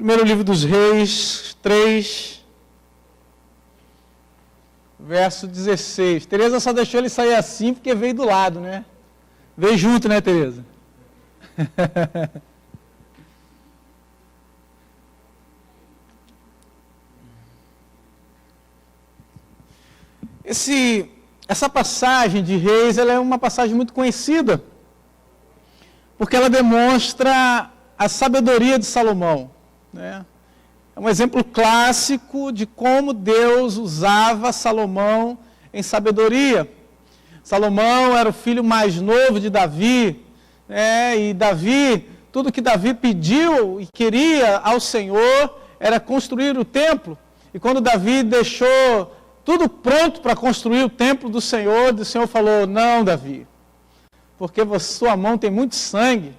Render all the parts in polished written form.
Primeiro livro dos Reis, 3, verso 16. Tereza só deixou ele sair assim porque veio do lado, né? Veio junto, né, Tereza? Essa passagem de Reis, ela é uma passagem muito conhecida, porque ela demonstra a sabedoria de Salomão, né? É um exemplo clássico de como Deus usava Salomão em sabedoria. Salomão era o filho mais novo de Davi, né? E Davi, tudo que Davi pediu e queria ao Senhor era construir o templo. E quando Davi deixou tudo pronto para construir o templo do Senhor falou: não, Davi, porque sua mão tem muito sangue.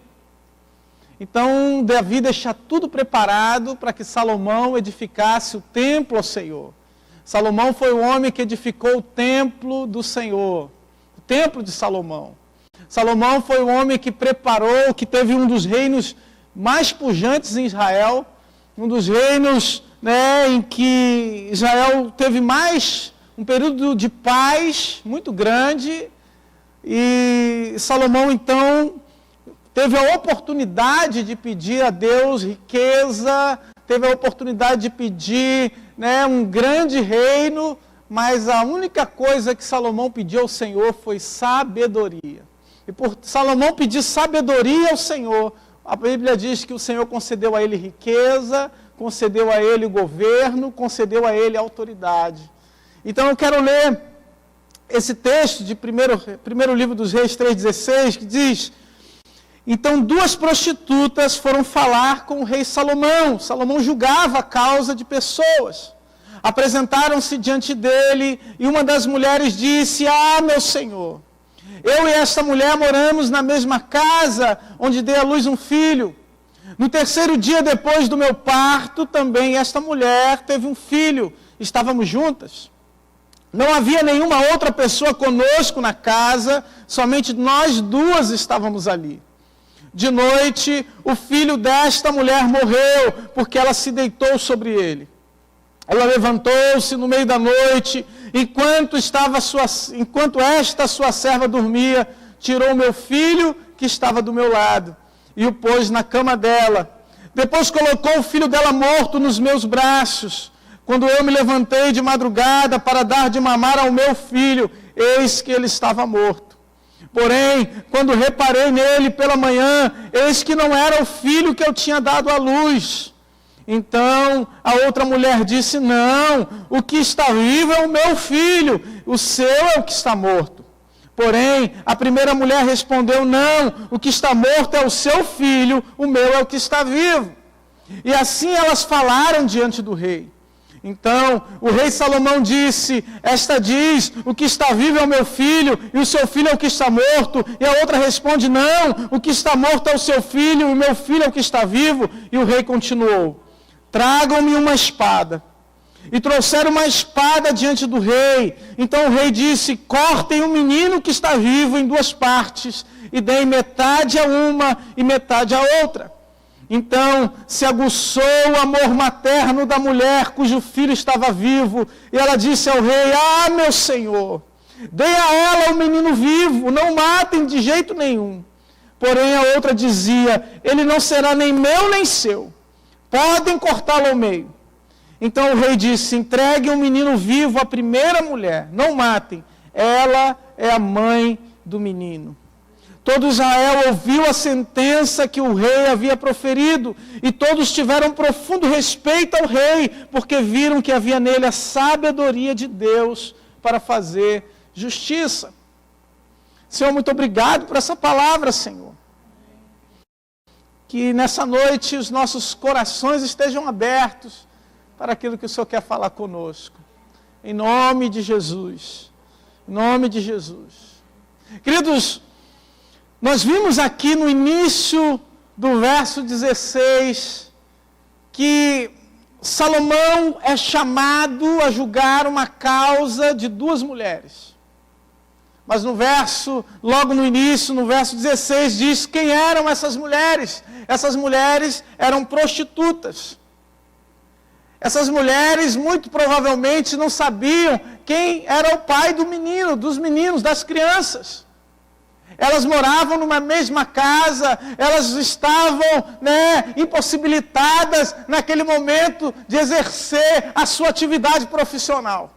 Então, Davi deixa tudo preparado para que Salomão edificasse o templo ao Senhor. Salomão foi o homem que edificou o templo do Senhor, o templo de Salomão. Salomão foi o homem que preparou, que teve um dos reinos mais pujantes em Israel, um dos reinos, né, em que Israel teve um período de paz muito grande, e Salomão, então, teve a oportunidade de pedir a Deus riqueza, teve a oportunidade de pedir, né, um grande reino, mas a única coisa que Salomão pediu ao Senhor foi sabedoria. E por Salomão pedir sabedoria ao Senhor, a Bíblia diz que o Senhor concedeu a ele riqueza, concedeu a ele o governo, concedeu a ele a autoridade. Então eu quero ler esse texto de primeiro livro dos Reis 3,16, que diz: então 2 prostitutas foram falar com o rei Salomão. Salomão julgava a causa de pessoas. Apresentaram-se diante dele e uma das mulheres disse: ah, meu senhor, eu e esta mulher moramos na mesma casa onde dei à luz um filho. No 3º dia depois do meu parto, também esta mulher teve um filho. Estávamos juntas. Não havia nenhuma outra pessoa conosco na casa, somente nós 2 estávamos ali. De noite, o filho desta mulher morreu, porque ela se deitou sobre ele. Ela levantou-se no meio da noite, enquanto esta sua serva dormia, tirou meu filho que estava do meu lado e o pôs na cama dela. Depois colocou o filho dela morto nos meus braços. Quando eu me levantei de madrugada para dar de mamar ao meu filho, eis que ele estava morto. Porém, quando reparei nele pela manhã, eis que não era o filho que eu tinha dado à luz. Então a outra mulher disse: não, o que está vivo é o meu filho, o seu é o que está morto. Porém, a primeira mulher respondeu: não, o que está morto é o seu filho, o meu é o que está vivo. E assim elas falaram diante do rei. Então o rei Salomão disse: esta diz, o que está vivo é o meu filho, e o seu filho é o que está morto. E a outra responde: não, o que está morto é o seu filho, e o meu filho é o que está vivo. E o rei continuou: tragam-me uma espada. E trouxeram uma espada diante do rei. Então o rei disse: cortem o menino que está vivo em 2 partes, e deem metade a uma e metade a outra. Então se aguçou o amor materno da mulher cujo filho estava vivo, e ela disse ao rei: ah, meu senhor, dê a ela o menino vivo, não matem de jeito nenhum. Porém a outra dizia: ele não será nem meu nem seu, podem cortá-lo ao meio. Então o rei disse: entreguem o menino vivo à primeira mulher, não matem, ela é a mãe do menino. Todo Israel ouviu a sentença que o rei havia proferido, e todos tiveram profundo respeito ao rei, porque viram que havia nele a sabedoria de Deus para fazer justiça. Senhor, muito obrigado por essa palavra, Senhor. Que nessa noite os nossos corações estejam abertos para aquilo que o Senhor quer falar conosco. Em nome de Jesus. Em nome de Jesus. Queridos, nós vimos aqui no início do verso 16 que Salomão é chamado a julgar uma causa de 2 mulheres. Mas logo no início, no verso 16, diz quem eram essas mulheres. Essas mulheres eram prostitutas. Essas mulheres muito provavelmente não sabiam quem era o pai do menino, dos meninos, das crianças. Elas moravam numa mesma casa, elas estavam, impossibilitadas naquele momento de exercer a sua atividade profissional.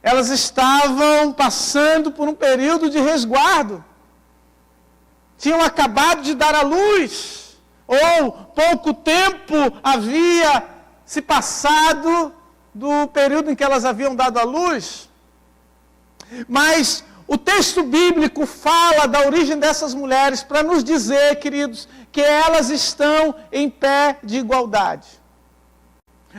Elas estavam passando por um período de resguardo. Tinham acabado de dar à luz, ou pouco tempo havia se passado do período em que elas haviam dado à luz. Mas o texto bíblico fala da origem dessas mulheres para nos dizer, queridos, que elas estão em pé de igualdade.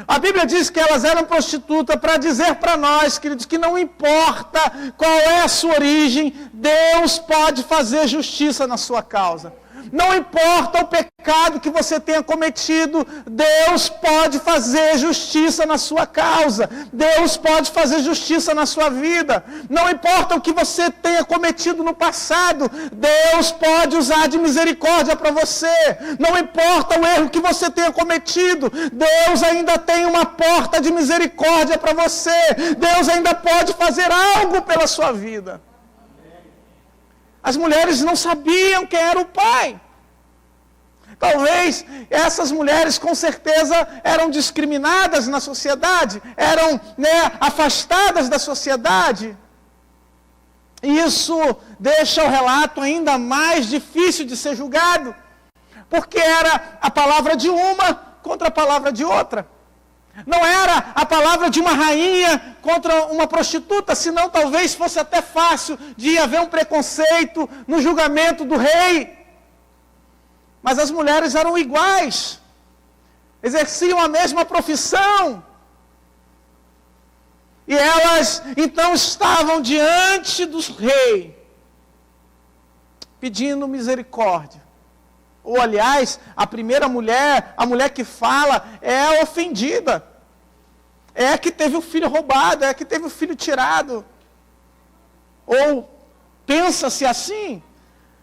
A Bíblia diz que elas eram prostitutas para dizer para nós, queridos, que não importa qual é a sua origem, Deus pode fazer justiça na sua causa. Não importa o pecado que você tenha cometido, Deus pode fazer justiça na sua causa. Deus pode fazer justiça na sua vida. Não importa o que você tenha cometido no passado, Deus pode usar de misericórdia para você. Não importa o erro que você tenha cometido, Deus ainda tem uma porta de misericórdia para você. Deus ainda pode fazer algo pela sua vida. As mulheres não sabiam quem era o pai. Talvez essas mulheres com certeza eram discriminadas na sociedade, eram afastadas da sociedade. E isso deixa o relato ainda mais difícil de ser julgado, porque era a palavra de uma contra a palavra de outra. Não era a palavra de uma rainha contra uma prostituta, senão talvez fosse até fácil de haver um preconceito no julgamento do rei. Mas as mulheres eram iguais, exerciam a mesma profissão. E elas então estavam diante do rei, pedindo misericórdia. Ou, aliás, a primeira mulher, a mulher que fala, é a ofendida. É a que teve o filho roubado, é a que teve o filho tirado. Ou pensa-se assim.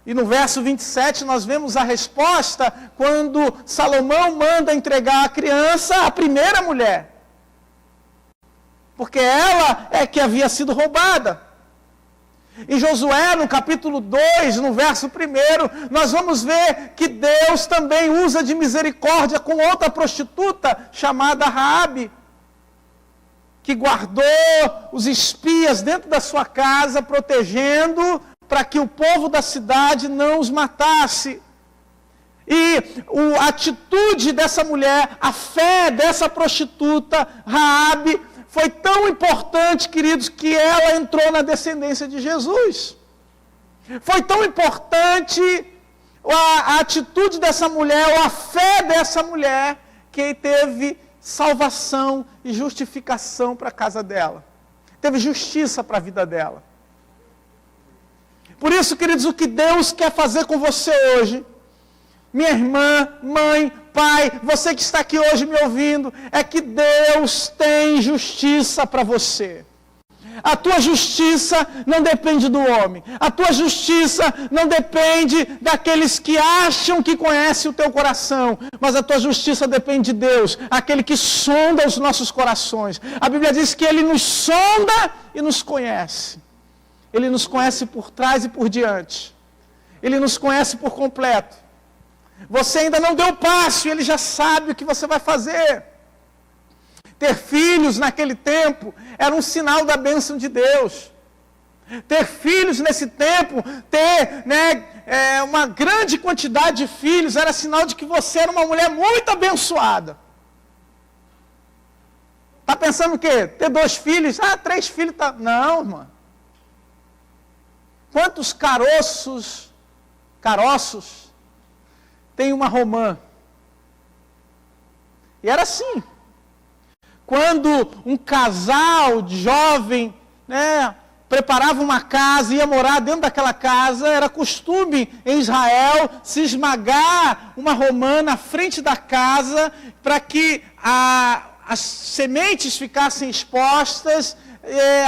E no verso 27 nós vemos a resposta quando Salomão manda entregar a criança à primeira mulher. Porque ela é que havia sido roubada. Em Josué, no capítulo 2, no verso 1, nós vamos ver que Deus também usa de misericórdia com outra prostituta chamada Raabe, que guardou os espias dentro da sua casa, protegendo para que o povo da cidade não os matasse. E a atitude dessa mulher, a fé dessa prostituta, Raabe, foi tão importante, queridos, que ela entrou na descendência de Jesus. Foi tão importante a atitude dessa mulher, ou a fé dessa mulher, que teve salvação e justificação para a casa dela. Teve justiça para a vida dela. Por isso, queridos, o que Deus quer fazer com você hoje, minha irmã, mãe, pai, você que está aqui hoje me ouvindo, é que Deus tem justiça para você. A tua justiça não depende do homem. A tua justiça não depende daqueles que acham que conhecem o teu coração. Mas a tua justiça depende de Deus, aquele que sonda os nossos corações. A Bíblia diz que Ele nos sonda e nos conhece. Ele nos conhece por trás e por diante. Ele nos conhece por completo. Você ainda não deu passo e Ele já sabe o que você vai fazer. Ter filhos naquele tempo era um sinal da bênção de Deus. Ter filhos nesse tempo, ter uma grande quantidade de filhos, era sinal de que você era uma mulher muito abençoada. Está pensando o quê? Ter 2 filhos? 3 filhos, tá... Não, irmã. Quantos caroços tem uma romã? E era assim. Quando um casal jovem, preparava uma casa, ia morar dentro daquela casa, era costume em Israel se esmagar uma romã na frente da casa para que as sementes ficassem expostas,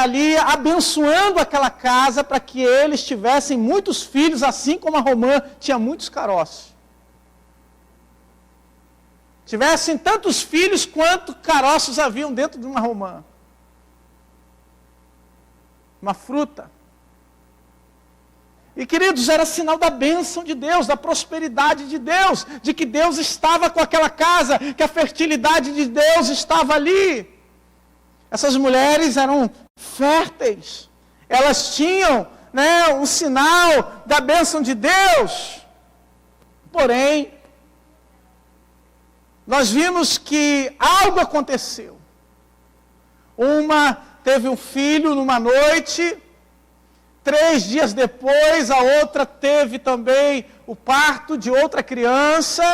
ali abençoando aquela casa para que eles tivessem muitos filhos, assim como a romã tinha muitos caroços. tivessem tantos filhos quanto caroços haviam dentro de uma romã. Uma fruta. E, queridos, era sinal da bênção de Deus, da prosperidade de Deus, de que Deus estava com aquela casa, que a fertilidade de Deus estava ali. Essas mulheres eram férteis, elas tinham, um sinal da bênção de Deus. Porém, nós vimos que algo aconteceu. Uma teve um filho numa noite, 3 dias depois, a outra teve também o parto de outra criança.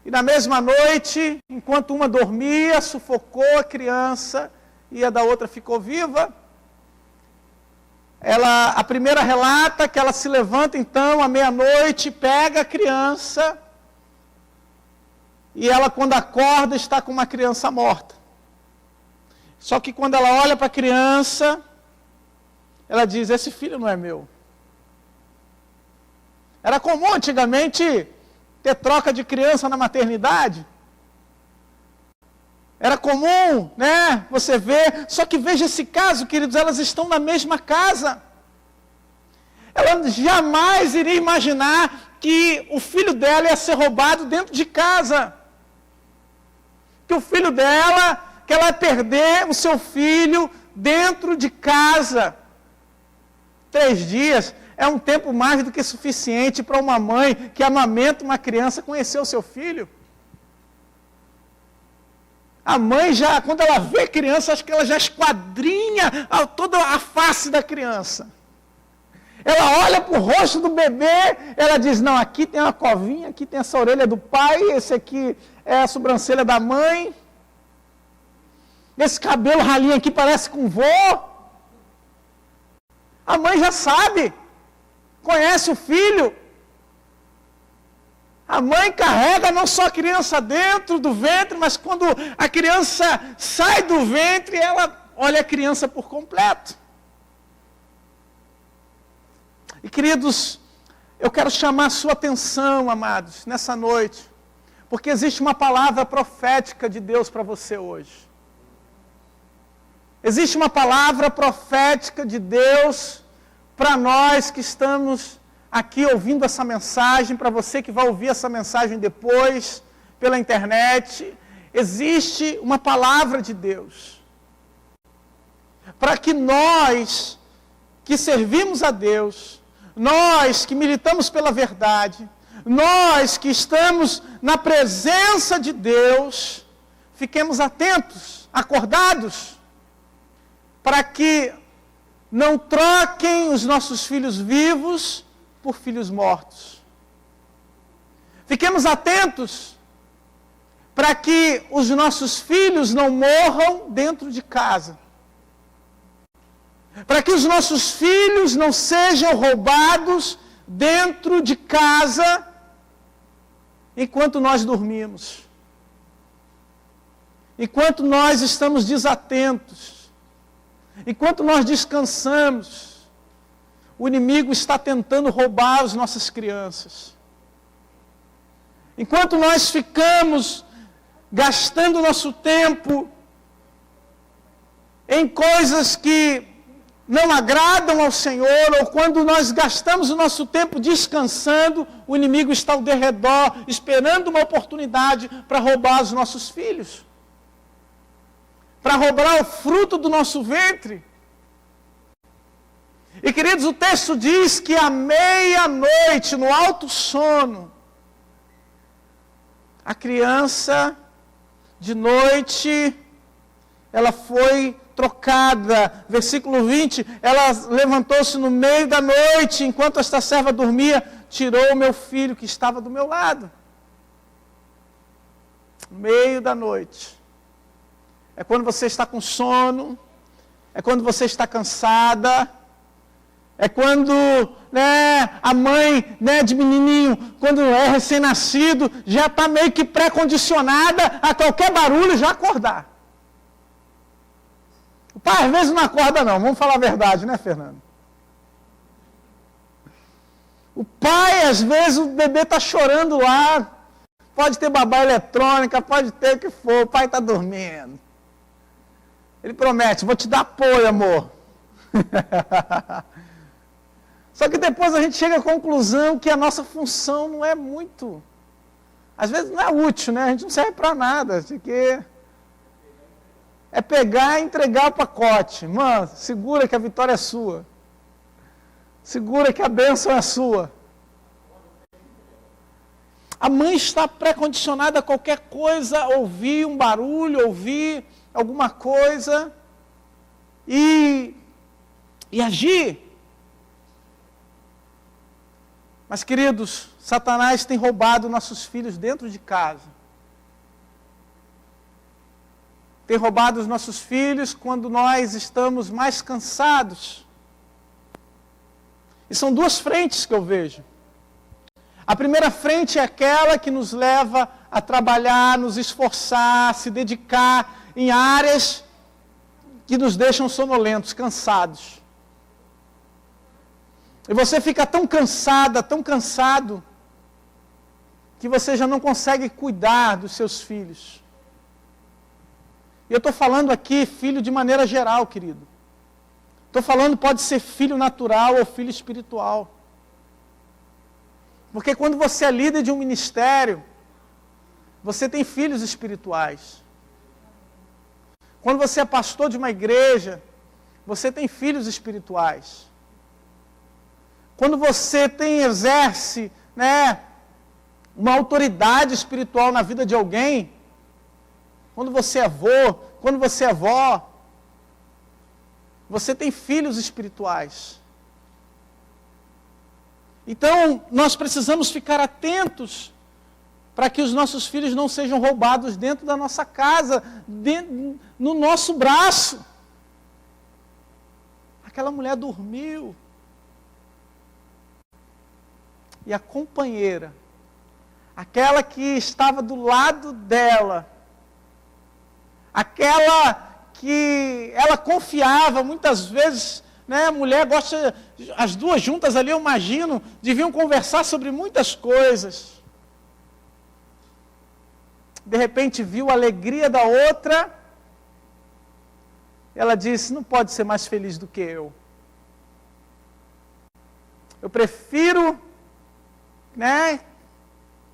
E na mesma noite, enquanto uma dormia, sufocou a criança e a da outra ficou viva. A primeira relata que ela se levanta então à meia-noite, pega a criança e ela, quando acorda, está com uma criança morta. Só que quando ela olha para a criança, ela diz: esse filho não é meu. Era comum antigamente ter troca de criança na maternidade. Era comum, você ver. Só que veja esse caso, queridos, elas estão na mesma casa. Ela jamais iria imaginar que o filho dela ia ser roubado dentro de casa. Que o filho dela, que ela ia perder o seu filho dentro de casa. 3 dias é um tempo mais do que suficiente para uma mãe que amamenta uma criança conhecer o seu filho. A mãe já, quando ela vê a criança, acho que ela já esquadrinha toda a face da criança. Ela olha para o rosto do bebê, ela diz: não, aqui tem uma covinha, aqui tem essa orelha do pai, esse aqui é a sobrancelha da mãe. Esse cabelo ralinho aqui parece com vô. A mãe já sabe, conhece o filho. A mãe carrega não só a criança dentro do ventre, mas quando a criança sai do ventre, ela olha a criança por completo. E, queridos, eu quero chamar a sua atenção, amados, nessa noite, porque existe uma palavra profética de Deus para você hoje. Existe uma palavra profética de Deus para nós que estamos aqui ouvindo essa mensagem, para você que vai ouvir essa mensagem depois, pela internet. Existe uma palavra de Deus para que nós que servimos a Deus, nós que militamos pela verdade, nós que estamos na presença de Deus, fiquemos atentos, acordados, para que não troquem os nossos filhos vivos por filhos mortos. Fiquemos atentos para que os nossos filhos não morram dentro de casa. Para que os nossos filhos não sejam roubados dentro de casa enquanto nós dormimos. Enquanto nós estamos desatentos. Enquanto nós descansamos, o inimigo está tentando roubar as nossas crianças. Enquanto nós ficamos gastando nosso tempo em coisas que não agradam ao Senhor, ou quando nós gastamos o nosso tempo descansando, o inimigo está ao derredor, esperando uma oportunidade para roubar os nossos filhos. Para roubar o fruto do nosso ventre. E, queridos, o texto diz que à meia-noite, no alto sono, a criança, de noite, ela foi trocada. Versículo 20, ela levantou-se no meio da noite, enquanto esta serva dormia, tirou o meu filho que estava do meu lado. No meio da noite. É quando você está com sono, é quando você está cansada, é quando a mãe de menininho, quando é recém-nascido, já está meio que pré-condicionada a qualquer barulho já acordar. O pai às vezes não acorda não, vamos falar a verdade, né, Fernando? O pai, às vezes, o bebê está chorando lá, pode ter babá eletrônica, pode ter o que for, o pai está dormindo. Ele promete, vou te dar apoio, amor. Só que depois a gente chega à conclusão que a nossa função não é muito, às vezes não é útil, né? A gente não serve para nada, porque é pegar e entregar o pacote. Mano, segura que a vitória é sua. Segura que a bênção é sua. A mãe está pré-condicionada a qualquer coisa, ouvir um barulho, ouvir alguma coisa e agir. Mas, queridos, Satanás tem roubado nossos filhos dentro de casa. Tem roubado os nossos filhos quando nós estamos mais cansados. E são duas frentes que eu vejo. A primeira frente é aquela que nos leva a trabalhar, nos esforçar, se dedicar em áreas que nos deixam sonolentos, cansados. E você fica tão cansada, tão cansado, que você já não consegue cuidar dos seus filhos. E eu estou falando aqui filho de maneira geral, querido. Estou falando, pode ser filho natural ou filho espiritual. Porque quando você é líder de um ministério, você tem filhos espirituais. Quando você é pastor de uma igreja, você tem filhos espirituais. Quando você exerce, uma autoridade espiritual na vida de alguém, quando você é avô, quando você é avó, você tem filhos espirituais. Então, nós precisamos ficar atentos para que os nossos filhos não sejam roubados dentro da nossa casa, no nosso braço. Aquela mulher dormiu. E a companheira, aquela que estava do lado dela, aquela que ela confiava, muitas vezes, a mulher gosta, as duas juntas ali, eu imagino, deviam conversar sobre muitas coisas. De repente viu a alegria da outra, ela disse, não pode ser mais feliz do que eu. Eu prefiro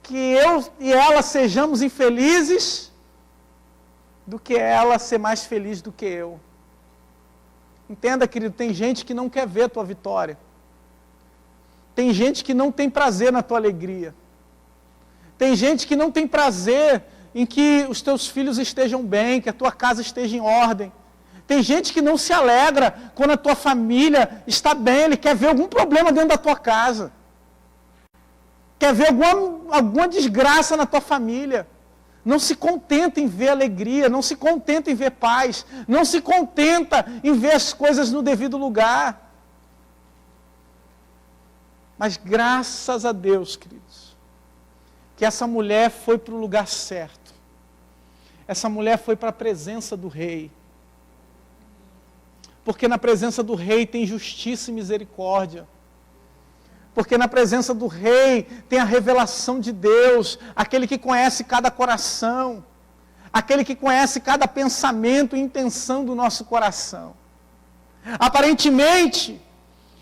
que eu e ela sejamos infelizes do que ela ser mais feliz do que eu. Entenda, querido, tem gente que não quer ver a tua vitória. Tem gente que não tem prazer na tua alegria. Tem gente que não tem prazer em que os teus filhos estejam bem, que a tua casa esteja em ordem. Tem gente que não se alegra quando a tua família está bem, ele quer ver algum problema dentro da tua casa. Quer ver alguma desgraça na tua família. Não se contenta em ver alegria, não se contenta em ver paz, não se contenta em ver as coisas no devido lugar. Mas graças a Deus, queridos, que essa mulher foi para o lugar certo. Essa mulher foi para a presença do rei. Porque na presença do rei tem justiça e misericórdia. Porque na presença do rei tem a revelação de Deus, aquele que conhece cada coração, aquele que conhece cada pensamento e intenção do nosso coração. Aparentemente,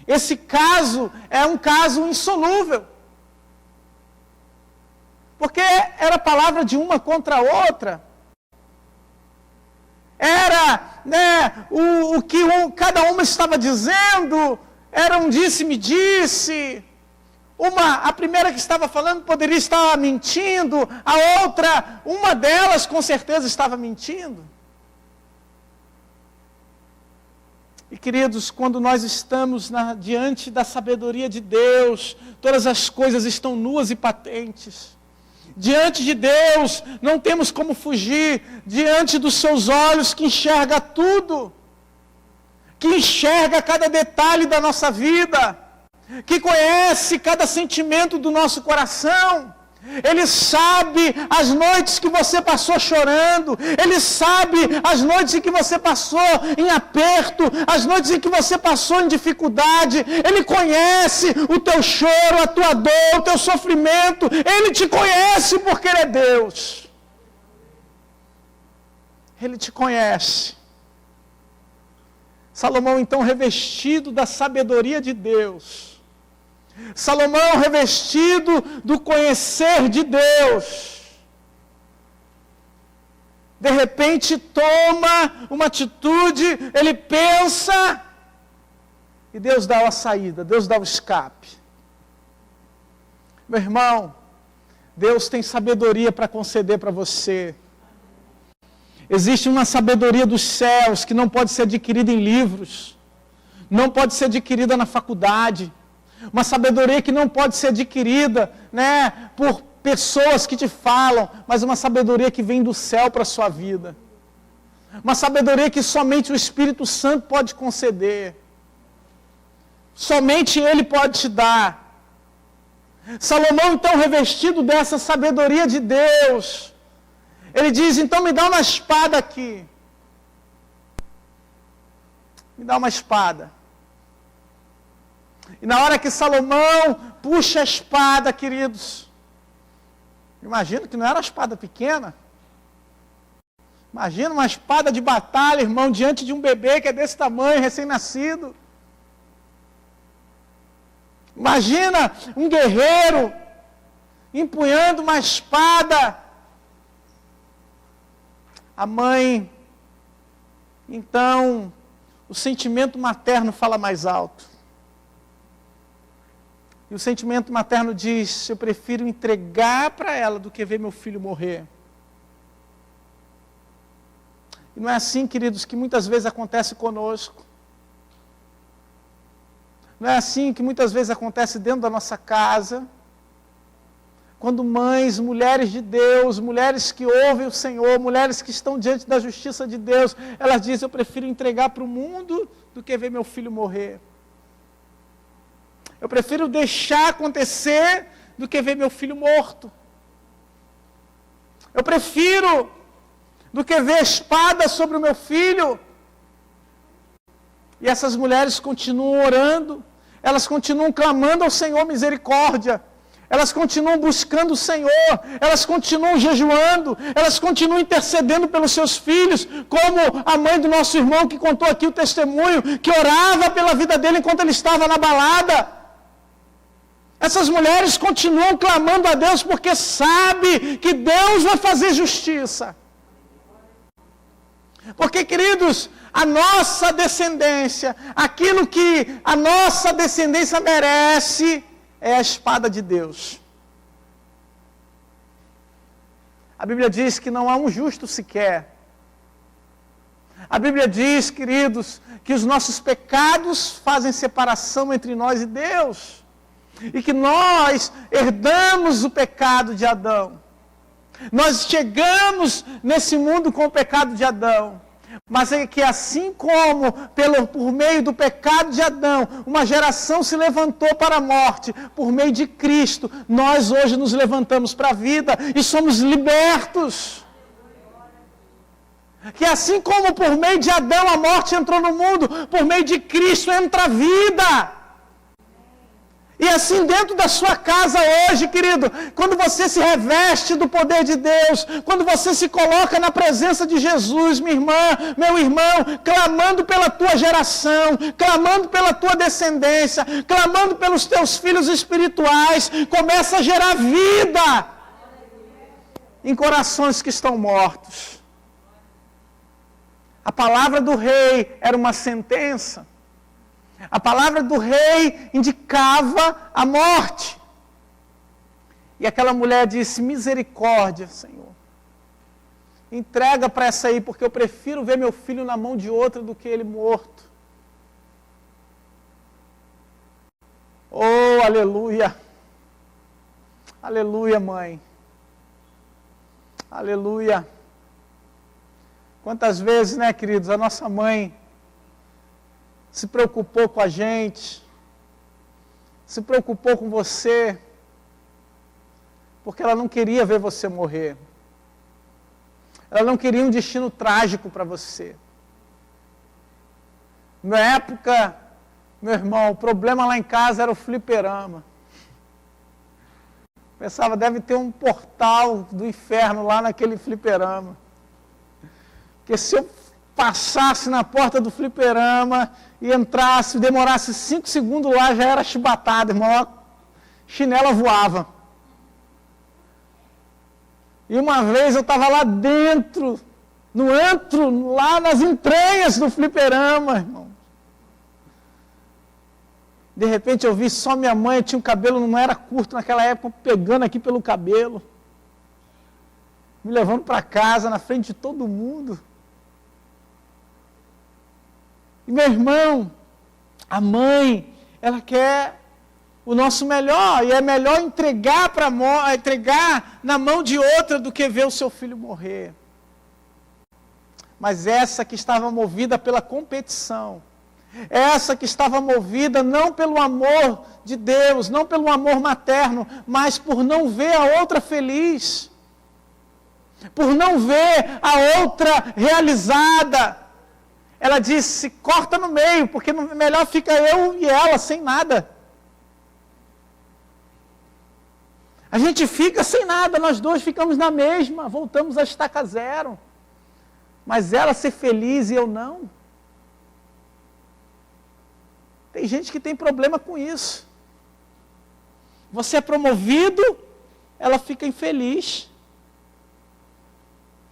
esse caso é um caso insolúvel. Porque era palavra de uma contra a outra. Era o que cada uma estava dizendo. Era um disse-me-disse. A primeira que estava falando poderia estar mentindo, a outra, uma delas com certeza estava mentindo. E queridos, quando nós estamos diante da sabedoria de Deus, todas as coisas estão nuas e patentes. Diante de Deus, não temos como fugir, diante dos seus olhos que enxerga tudo. Que enxerga cada detalhe da nossa vida, que conhece cada sentimento do nosso coração, Ele sabe as noites que você passou chorando. Ele sabe as noites em que você passou em aperto, as noites em que você passou em dificuldade. Ele conhece o teu choro, a tua dor, o teu sofrimento. Ele te conhece porque Ele é Deus. Ele te conhece. Salomão, então, revestido da sabedoria de Deus, Salomão revestido do conhecer de Deus, de repente toma uma atitude, ele pensa, e Deus dá a saída, Deus dá o escape. Meu irmão, Deus tem sabedoria para conceder para você. Existe uma sabedoria dos céus que não pode ser adquirida em livros, não pode ser adquirida na faculdade, uma sabedoria que não pode ser adquirida, por pessoas que te falam, mas uma sabedoria que vem do céu para a sua vida. Uma sabedoria que somente o Espírito Santo pode conceder. Somente Ele pode te dar. Salomão, então, revestido dessa sabedoria de Deus, ele diz, então me dá uma espada aqui. Me dá uma espada. E na hora que Salomão puxa a espada, queridos, imagino que não era uma espada pequena. Imagina uma espada de batalha, irmão, diante de um bebê que é desse tamanho, recém-nascido. Imagina um guerreiro empunhando uma espada. A mãe, então, o sentimento materno fala mais alto. E o sentimento materno diz, eu prefiro entregar para ela do que ver meu filho morrer. E não é assim, queridos, que muitas vezes acontece conosco. Não é assim que muitas vezes acontece dentro da nossa casa. Quando mães, mulheres de Deus, mulheres que ouvem o Senhor, mulheres que estão diante da justiça de Deus, elas dizem, eu prefiro entregar para o mundo do que ver meu filho morrer. Eu prefiro deixar acontecer do que ver meu filho morto. Eu prefiro do que ver a espada sobre o meu filho. E essas mulheres continuam orando, elas continuam clamando ao Senhor misericórdia. Elas continuam buscando o Senhor, elas continuam jejuando, elas continuam intercedendo pelos seus filhos, como a mãe do nosso irmão que contou aqui o testemunho, que orava pela vida dele enquanto ele estava na balada. Essas mulheres continuam clamando a Deus porque sabe que Deus vai fazer justiça. Porque, queridos, a nossa descendência, aquilo que a nossa descendência merece, é a espada de Deus. A Bíblia diz que não há um justo sequer. A Bíblia diz, queridos, que os nossos pecados fazem separação entre nós e Deus. E que nós herdamos o pecado de Adão. Nós chegamos nesse mundo com o pecado de Adão. Mas é que assim como por meio do pecado de Adão, uma geração se levantou para a morte, por meio de Cristo, nós hoje nos levantamos para a vida e somos libertos. Que assim como por meio de Adão a morte entrou no mundo, por meio de Cristo entra a vida. E assim dentro da sua casa hoje, querido, quando você se reveste do poder de Deus, quando você se coloca na presença de Jesus, minha irmã, meu irmão, clamando pela tua geração, clamando pela tua descendência, clamando pelos teus filhos espirituais, começa a gerar vida em corações que estão mortos. A palavra do rei era uma sentença. A palavra do rei indicava a morte. E aquela mulher disse, misericórdia, Senhor. Entrega para essa aí, porque eu prefiro ver meu filho na mão de outra do que ele morto. Oh, aleluia. Aleluia, mãe. Aleluia. Quantas vezes, né, queridos, a nossa mãe se preocupou com a gente, se preocupou com você, porque ela não queria ver você morrer. Ela não queria um destino trágico para você. Na época, meu irmão, o problema lá em casa era o fliperama. Pensava, deve ter um portal do inferno lá naquele fliperama. Porque se eu passasse na porta do fliperama e entrasse, demorasse 5 segundos lá, já era chibatada, irmão. A chinela voava. E uma vez eu estava lá dentro, no antro, lá nas entranhas do fliperama, irmão. De repente eu vi só minha mãe, tinha um cabelo, não era curto naquela época, pegando aqui pelo cabelo. Me levando para casa, na frente de todo mundo. E meu irmão, a mãe, ela quer o nosso melhor, e é melhor entregar na mão de outra do que ver o seu filho morrer. Mas essa que estava movida pela competição, essa que estava movida não pelo amor de Deus, não pelo amor materno, mas por não ver a outra feliz, por não ver a outra realizada. Ela disse, corta no meio, porque melhor fica eu e ela sem nada. A gente fica sem nada, nós dois ficamos na mesma, voltamos a estaca zero. Mas ela ser feliz e eu não. Tem gente que tem problema com isso. Você é promovido, ela fica infeliz.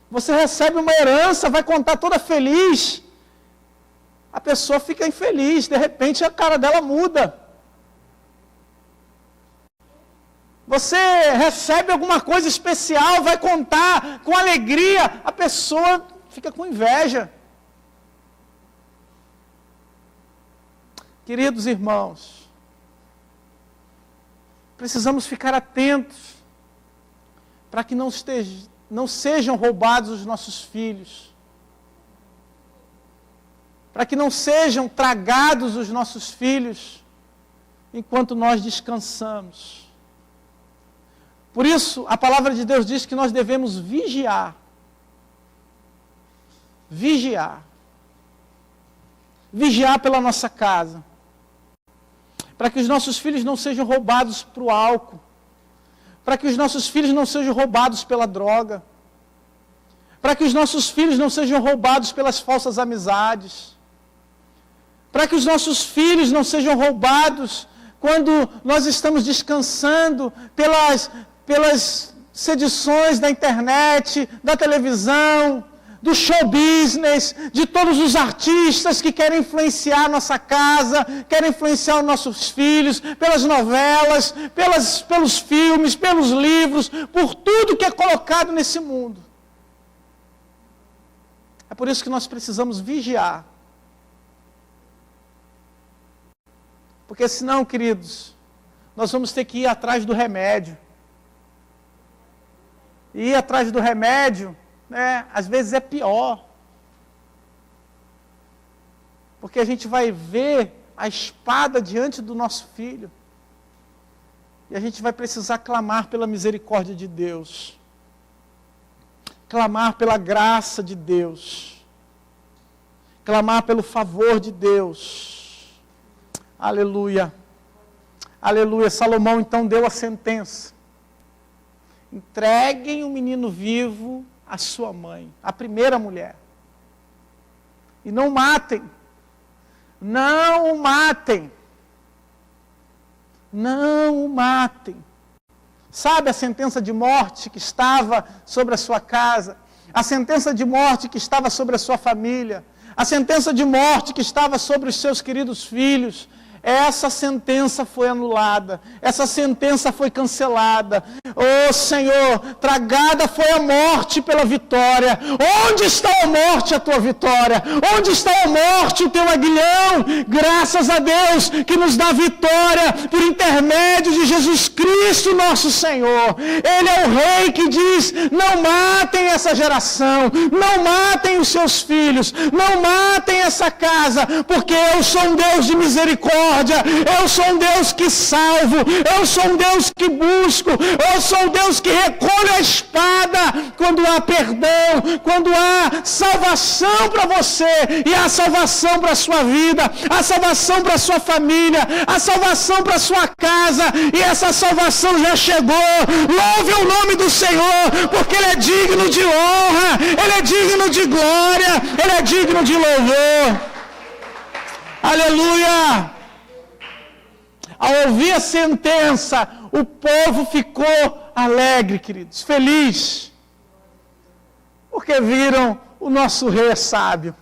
Você recebe uma herança, vai contar toda feliz. A pessoa fica infeliz, de repente a cara dela muda. Você recebe alguma coisa especial, vai contar com alegria, a pessoa fica com inveja. Queridos irmãos, precisamos ficar atentos para que não sejam roubados os nossos filhos, para que não sejam tragados os nossos filhos enquanto nós descansamos. Por isso, a palavra de Deus diz que nós devemos vigiar. Vigiar. Vigiar pela nossa casa. Para que os nossos filhos não sejam roubados para o álcool. Para que os nossos filhos não sejam roubados pela droga. Para que os nossos filhos não sejam roubados pelas falsas amizades. Para que os nossos filhos não sejam roubados quando nós estamos descansando pelas sedições da internet, da televisão, do show business, de todos os artistas que querem influenciar a nossa casa, querem influenciar os nossos filhos, pelas novelas, pelos filmes, pelos livros, por tudo que é colocado nesse mundo. É por isso que nós precisamos vigiar. Porque senão, queridos, nós vamos ter que ir atrás do remédio. E ir atrás do remédio, às vezes é pior. Porque a gente vai ver a espada diante do nosso filho. E a gente vai precisar clamar pela misericórdia de Deus. Clamar pela graça de Deus. Clamar pelo favor de Deus. Aleluia. Aleluia. Salomão então deu a sentença. Entreguem o menino vivo à sua mãe, a primeira mulher. E não matem. Não o matem. Não o matem. Sabe a sentença de morte que estava sobre a sua casa? A sentença de morte que estava sobre a sua família? A sentença de morte que estava sobre os seus queridos filhos? Essa sentença foi anulada, essa sentença foi cancelada. Oh Senhor, tragada foi a morte pela vitória. Onde está a morte, a tua vitória? Onde está a morte, o teu aguilhão? Graças a Deus que nos dá vitória por intermédio de Jesus Cristo, nosso Senhor. Ele é o Rei que diz, não matem essa geração, não matem os seus filhos, não matem essa casa, porque eu sou um Deus de misericórdia. misericórdia, eu sou um Deus que salvo, eu sou um Deus que busco, eu sou um Deus que recolhe a espada quando há perdão, quando há salvação para você, e há salvação para a sua vida, há salvação para a sua família, há salvação para a sua casa, e essa salvação já chegou. Louve o nome do Senhor, porque Ele é digno de honra, Ele é digno de glória, Ele é digno de louvor. Aleluia! Ao ouvir a sentença, o povo ficou alegre, queridos, feliz, porque viram o nosso rei é sábio.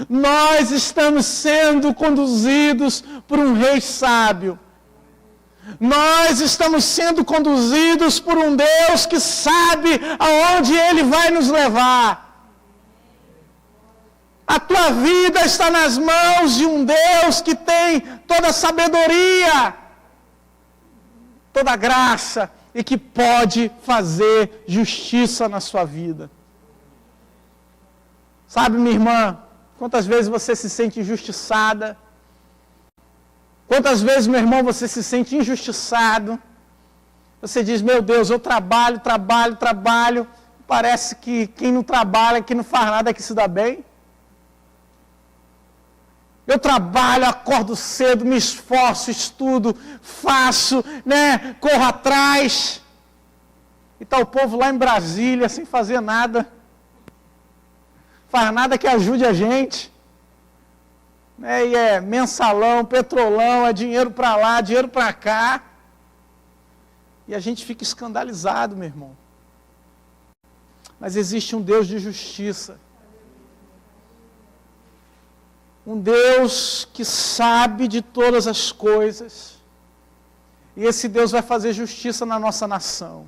Nós estamos sendo conduzidos por um rei sábio. Nós estamos sendo conduzidos por um Deus que sabe aonde Ele vai nos levar. A tua vida está nas mãos de um Deus que tem toda a sabedoria, toda a graça, e que pode fazer justiça na sua vida. Sabe, minha irmã, quantas vezes você se sente injustiçada? Quantas vezes, meu irmão, você se sente injustiçado? Você diz, meu Deus, eu trabalho, parece que quem não trabalha, quem não faz nada é que se dá bem. Eu trabalho, acordo cedo, me esforço, estudo, faço, corro atrás. E está o povo lá em Brasília, sem fazer nada. Faz nada que ajude a gente. E é mensalão, petrolão, é dinheiro para lá, dinheiro para cá. E a gente fica escandalizado, meu irmão. Mas existe um Deus de justiça. Um Deus que sabe de todas as coisas. E esse Deus vai fazer justiça na nossa nação.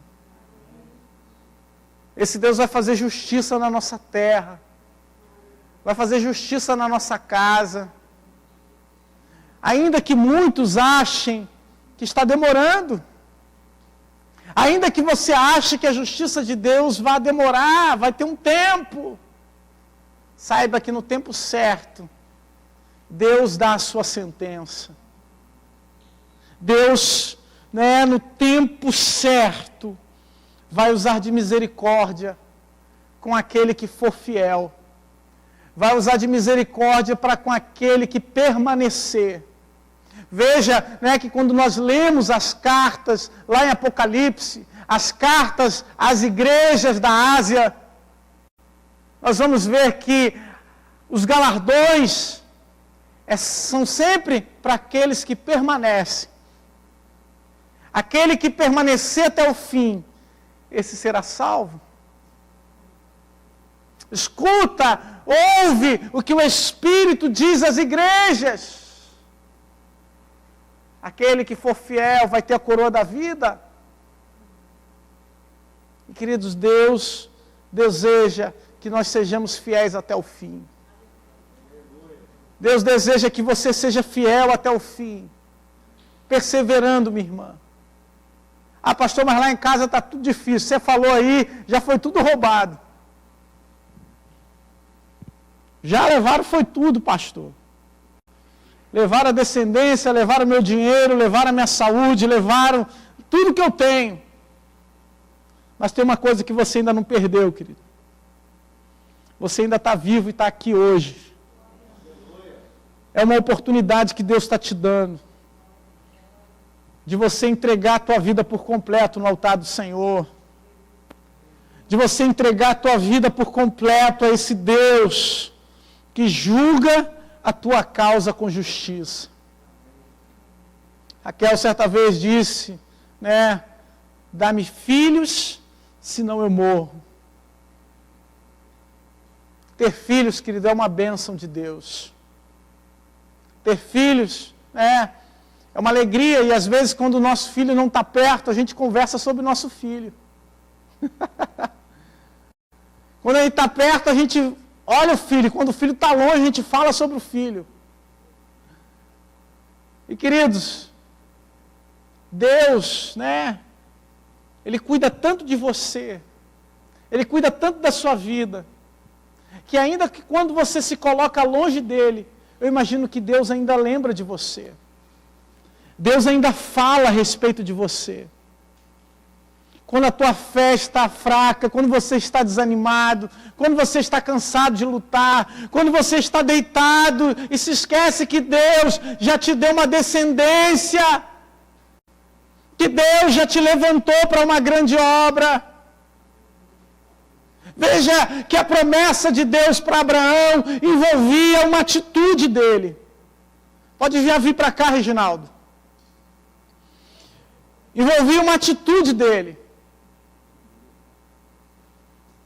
Esse Deus vai fazer justiça na nossa terra. Vai fazer justiça na nossa casa. Ainda que muitos achem que está demorando. Ainda que você ache que a justiça de Deus vai demorar, vai ter um tempo. Saiba que no tempo certo, Deus dá a sua sentença. Deus, no tempo certo, vai usar de misericórdia com aquele que for fiel. Vai usar de misericórdia para com aquele que permanecer. Veja, que quando nós lemos as cartas, lá em Apocalipse, as cartas às igrejas da Ásia, nós vamos ver que os galardões são sempre para aqueles que permanecem. Aquele que permanecer até o fim, esse será salvo. Escuta, ouve o que o Espírito diz às igrejas. Aquele que for fiel vai ter a coroa da vida. E, queridos, Deus deseja que nós sejamos fiéis até o fim. Deus deseja que você seja fiel até o fim, perseverando, minha irmã. Ah, pastor, mas lá em casa está tudo difícil. Você falou aí, já foi tudo roubado. Já levaram foi tudo, pastor. Levaram a descendência, levaram o meu dinheiro, levaram a minha saúde, levaram tudo que eu tenho. Mas tem uma coisa que você ainda não perdeu, querido. Você ainda está vivo e está aqui hoje. É uma oportunidade que Deus está te dando. De você entregar a tua vida por completo no altar do Senhor. De você entregar a tua vida por completo a esse Deus que julga a tua causa com justiça. Raquel certa vez disse, dá-me filhos, senão eu morro. Ter filhos, querido, é uma bênção de Deus. Ter filhos, é uma alegria, e às vezes quando o nosso filho não está perto, a gente conversa sobre o nosso filho. Quando ele está perto, a gente olha o filho, quando o filho está longe, a gente fala sobre o filho. E queridos, Deus, Ele cuida tanto de você, Ele cuida tanto da sua vida, que ainda que quando você se coloca longe dEle, eu imagino que Deus ainda lembra de você. Deus ainda fala a respeito de você. Quando a tua fé está fraca, quando você está desanimado, quando você está cansado de lutar, quando você está deitado e se esquece que Deus já te deu uma descendência, que Deus já te levantou para uma grande obra. Veja que a promessa de Deus para Abraão envolvia uma atitude dele. Pode vir para cá, Reginaldo. Envolvia uma atitude dele.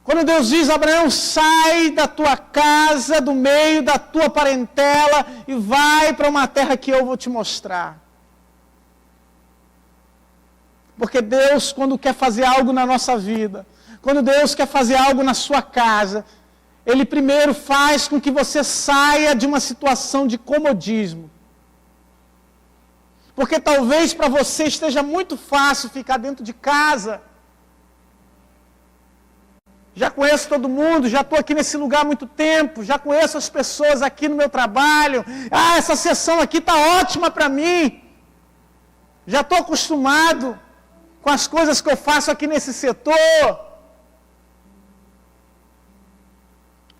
Quando Deus diz, Abraão, sai da tua casa, do meio da tua parentela e vai para uma terra que eu vou te mostrar. Porque Deus, quando quer fazer algo na nossa vida, quando Deus quer fazer algo na sua casa, Ele primeiro faz com que você saia de uma situação de comodismo. Porque talvez para você esteja muito fácil ficar dentro de casa. Já conheço todo mundo, já estou aqui nesse lugar há muito tempo, já conheço as pessoas aqui no meu trabalho. Ah, essa sessão aqui está ótima para mim. Já estou acostumado com as coisas que eu faço aqui nesse setor.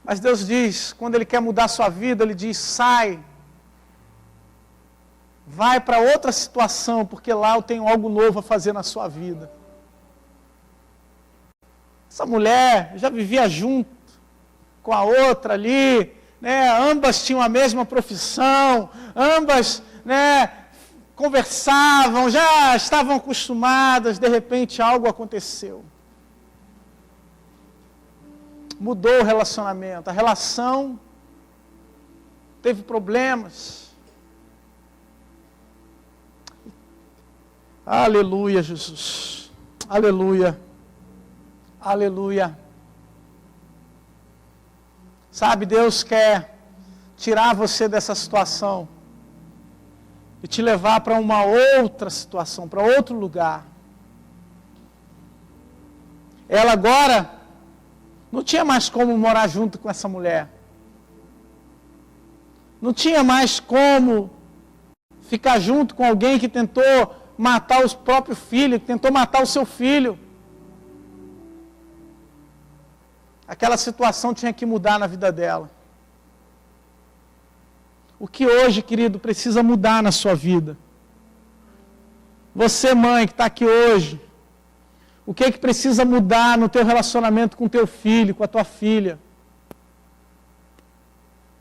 Mas Deus diz, quando Ele quer mudar a sua vida, Ele diz, sai. Vai para outra situação, porque lá eu tenho algo novo a fazer na sua vida. Essa mulher já vivia junto com a outra ali, né? Ambas tinham a mesma profissão, ambas, né, conversavam, já estavam acostumadas, de repente algo aconteceu. Mudou o relacionamento, a relação teve problemas. Aleluia, Jesus. Aleluia. Aleluia. Sabe, Deus quer tirar você dessa situação e te levar para uma outra situação, para outro lugar. Ela agora não tinha mais como morar junto com essa mulher. Não tinha mais como ficar junto com alguém que tentou matar o próprio filho, que tentou matar o seu filho. Aquela situação tinha que mudar na vida dela. O que hoje, querido, precisa mudar na sua vida? Você, mãe, que está aqui hoje, o que é que precisa mudar no teu relacionamento com teu filho, com a tua filha?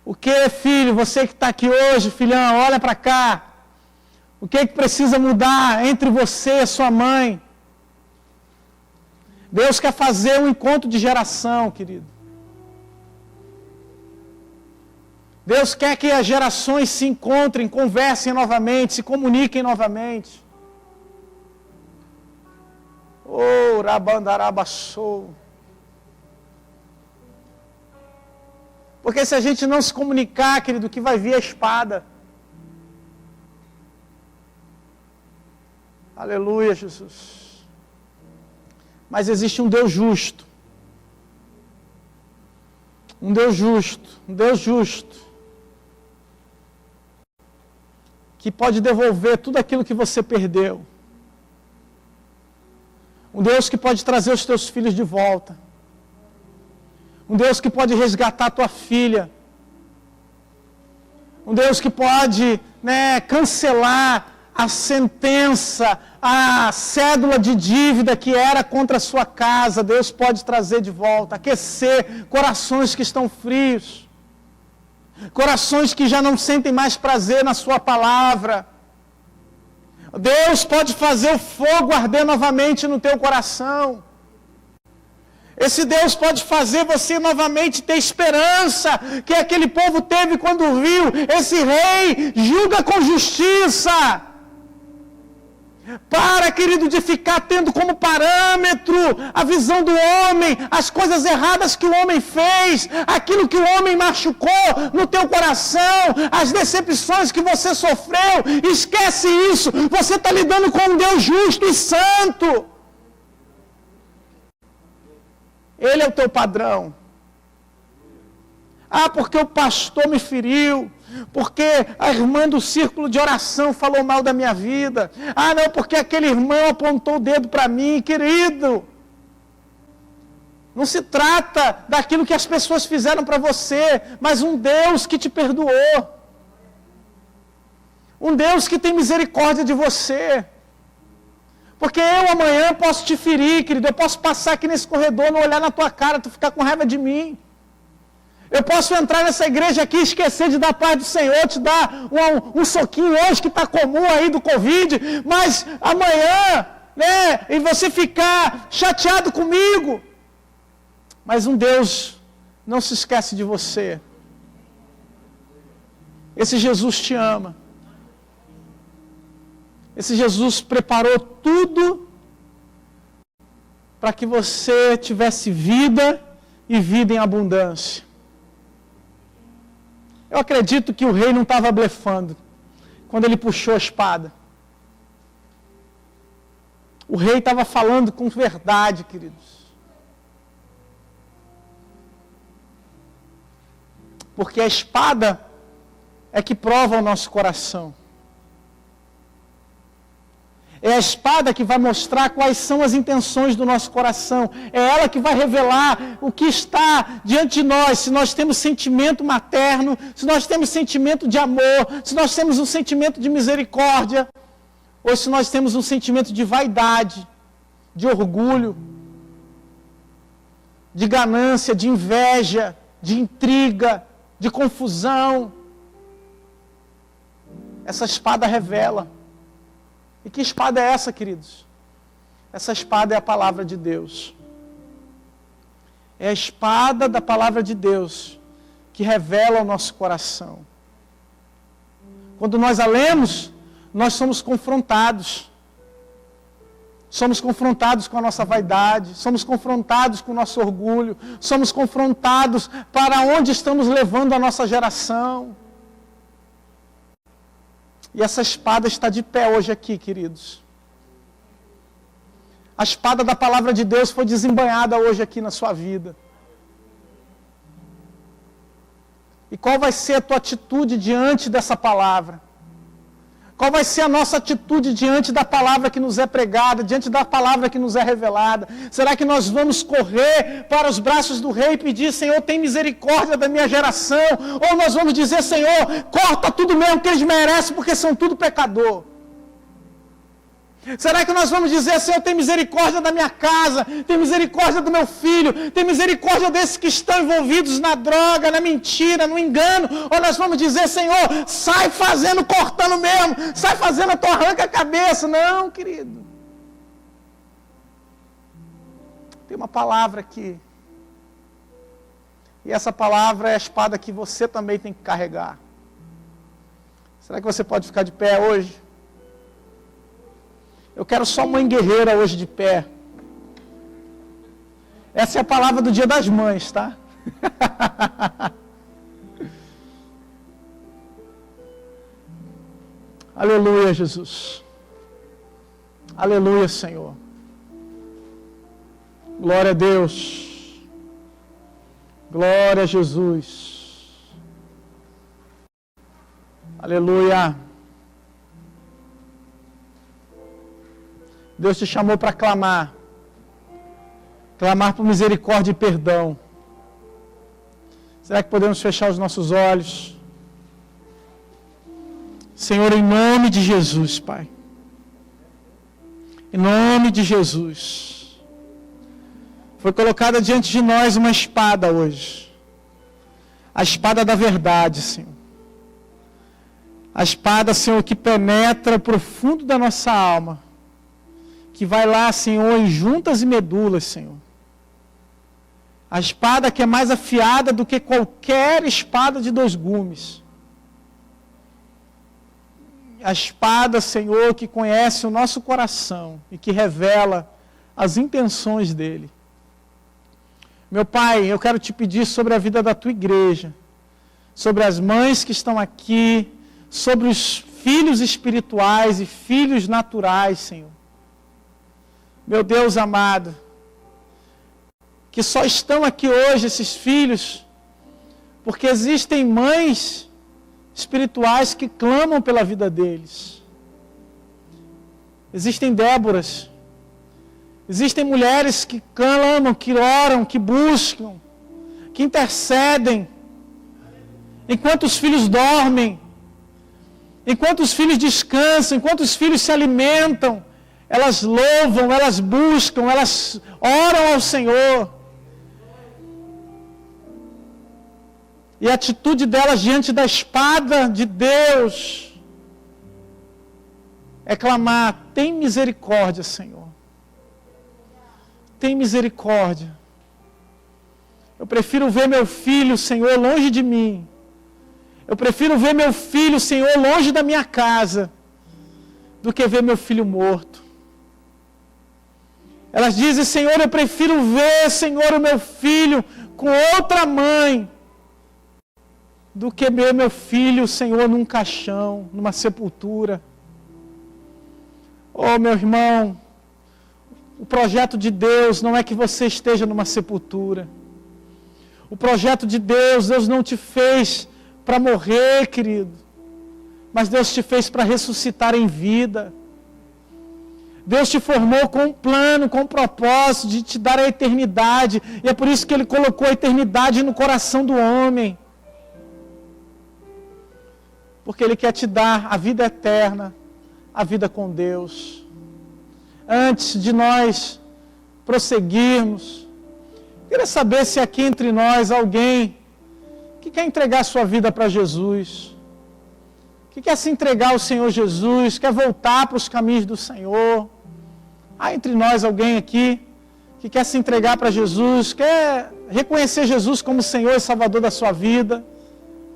O que, filho, você que está aqui hoje, filhão, olha para cá. O que é que precisa mudar entre você e a sua mãe? Deus quer fazer um encontro de geração, querido. Deus quer que as gerações se encontrem, conversem novamente, se comuniquem novamente. Oh, rabandarabassou. Porque se a gente não se comunicar, querido, que vai vir a espada. Aleluia, Jesus. Mas existe um Deus justo. Um Deus justo. Um Deus justo. Que pode devolver tudo aquilo que você perdeu. Um Deus que pode trazer os teus filhos de volta. Um Deus que pode resgatar a tua filha. Um Deus que pode, né, cancelar a sentença, a cédula de dívida que era contra a sua casa. Deus pode trazer de volta, aquecer corações que estão frios, corações que já não sentem mais prazer na sua palavra. Deus pode fazer o fogo arder novamente no teu coração. Esse Deus pode fazer você novamente ter esperança que aquele povo teve quando viu esse rei julga com justiça. Para, querido, de ficar tendo como parâmetro a visão do homem, as coisas erradas que o homem fez, aquilo que o homem machucou no teu coração, as decepções que você sofreu. Esquece isso. Você está lidando com um Deus justo e santo. Ele é o teu padrão. Ah, porque o pastor me feriu. porque a irmã do círculo de oração falou mal da minha vida. Ah, não, porque aquele irmão apontou o dedo para mim. Querido, não se trata daquilo que as pessoas fizeram para você, mas um Deus que te perdoou. Um Deus que tem misericórdia de você. Porque eu amanhã posso te ferir, querido. Eu posso passar aqui nesse corredor, não olhar na tua cara, tu ficar com raiva de mim. Eu posso entrar nessa igreja aqui e esquecer de dar a paz do Senhor, te dar um soquinho hoje que está comum aí do Covid, mas amanhã, né, e você ficar chateado comigo. Mas um Deus não se esquece de você. Esse Jesus te ama. Esse Jesus preparou tudo para que você tivesse vida e vida em abundância. Eu acredito que o rei não estava blefando quando ele puxou a espada. O rei estava falando com verdade, queridos. Porque a espada é que prova o nosso coração. É a espada que vai mostrar quais são as intenções do nosso coração. É ela que vai revelar o que está diante de nós. Se nós temos sentimento materno, se nós temos sentimento de amor, se nós temos um sentimento de misericórdia, ou se nós temos um sentimento de vaidade, de orgulho, de ganância, de inveja, de intriga, de confusão. Essa espada revela. E que espada é essa, queridos? Essa espada é a palavra de Deus. É a espada da palavra de Deus que revela o nosso coração. Quando nós a lemos, nós somos confrontados. Somos confrontados com a nossa vaidade, somos confrontados com o nosso orgulho, somos confrontados para onde estamos levando a nossa geração. E essa espada está de pé hoje aqui, queridos. A espada da palavra de Deus foi desembainhada hoje aqui na sua vida. E qual vai ser a tua atitude diante dessa palavra? Qual vai ser a nossa atitude diante da palavra que nos é pregada, diante da palavra que nos é revelada? Será que nós vamos correr para os braços do rei e pedir, Senhor, tem misericórdia da minha geração? Ou nós vamos dizer, Senhor, corta tudo mesmo que eles merecem, porque são tudo pecador? Será que nós vamos dizer, Senhor, tem misericórdia da minha casa, tem misericórdia do meu filho, tem misericórdia desses que estão envolvidos na droga, na mentira, no engano? Ou nós vamos dizer, Senhor, sai fazendo, cortando mesmo, sai fazendo a tua arranca a cabeça? Não, querido. Tem uma palavra aqui. E essa palavra é a espada que você também tem que carregar. Será que você pode ficar de pé hoje? Eu quero só mãe guerreira hoje de pé. Essa é a palavra do Dia das Mães, tá? Aleluia, Jesus. Aleluia, Senhor. Glória a Deus. Glória a Jesus. Aleluia. Deus te chamou para clamar. Clamar por misericórdia e perdão. Será que podemos fechar os nossos olhos? Senhor, em nome de Jesus, Pai. Em nome de Jesus. Foi colocada diante de nós uma espada hoje. A espada da verdade, Senhor. A espada, Senhor, que penetra o profundo da nossa alma. Que vai lá, Senhor, em juntas e medulas, Senhor. A espada que é mais afiada do que qualquer espada de 2 gumes. A espada, Senhor, que conhece o nosso coração e que revela as intenções dele. Meu Pai, eu quero te pedir sobre a vida da tua igreja, sobre as mães que estão aqui, sobre os filhos espirituais e filhos naturais, Senhor. Meu Deus amado, que só estão aqui hoje esses filhos, porque existem mães espirituais que clamam pela vida deles. Existem Déboras, existem mulheres que clamam, que oram, que buscam, que intercedem, enquanto os filhos dormem, enquanto os filhos descansam, enquanto os filhos se alimentam, elas louvam, elas buscam, elas oram ao Senhor. E a atitude delas diante da espada de Deus é clamar: tem misericórdia, Senhor. Tem misericórdia. Eu prefiro ver meu filho, Senhor, longe de mim. Eu prefiro ver meu filho, Senhor, longe da minha casa, do que ver meu filho morto. Elas dizem: Senhor, eu prefiro ver, Senhor, o meu filho com outra mãe, do que ver meu filho, Senhor, num caixão, numa sepultura. Oh, meu irmão, o projeto de Deus não é que você esteja numa sepultura. O projeto de Deus, Deus não te fez para morrer, querido, mas Deus te fez para ressuscitar em vida. Deus te formou com um plano, com um propósito de te dar a eternidade, e é por isso que Ele colocou a eternidade no coração do homem, porque Ele quer te dar a vida eterna, a vida com Deus. Antes de nós prosseguirmos, queria saber se aqui entre nós alguém que quer entregar sua vida para Jesus, que quer se entregar ao Senhor Jesus, quer voltar para os caminhos do Senhor. Há entre nós alguém aqui que quer se entregar para Jesus, quer reconhecer Jesus como Senhor e Salvador da sua vida?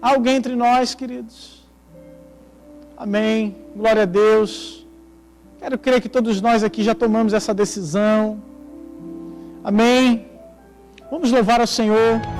Há alguém entre nós, queridos? Amém. Glória a Deus. Quero crer que todos nós aqui já tomamos essa decisão. Amém. Vamos louvar ao Senhor.